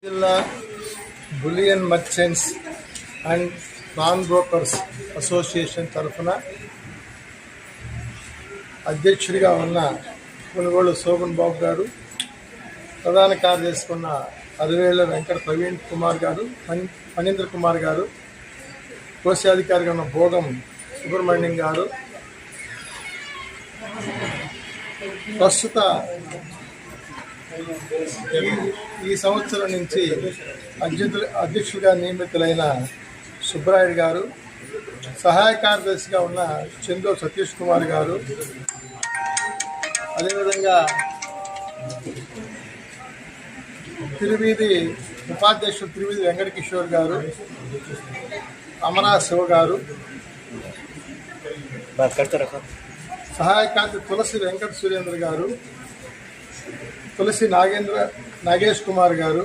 జిల్లా bullion merchants and non brokers association తరఫున అధ్యక్షుడిగా ఉన్న కొనుగోలు శోభన్ బాబు గారు, ప్రధాన కార్యదర్శి ఉన్న అదివేళ్ల వెంకట ప్రవీణ్ కుమార్ గారు, ఫణీంద్ర కుమార్ గారు, కోశాధికారిగా ఉన్న భోగం సుబ్రహ్మణ్యం గారు, ప్రస్తుత ఈ సంవత్సరం నుంచి అధ్యక్షుడిగా నియమితులైన సుబ్బరాయుడు గారు, సహాయ కార్యదర్శిగా ఉన్న చందో సతీష్ కుమార్ గారు, అదేవిధంగా తిరువీధి ఉపాధ్యక్షుడు తిరువీధి వెంకటకిషోర్ గారు, అమరా శివ గారు, సహాయ కార్యదర్శి తులసి వెంకట సురేంద్ర గారు, తులసి నాగేష్ కుమార్ గారు,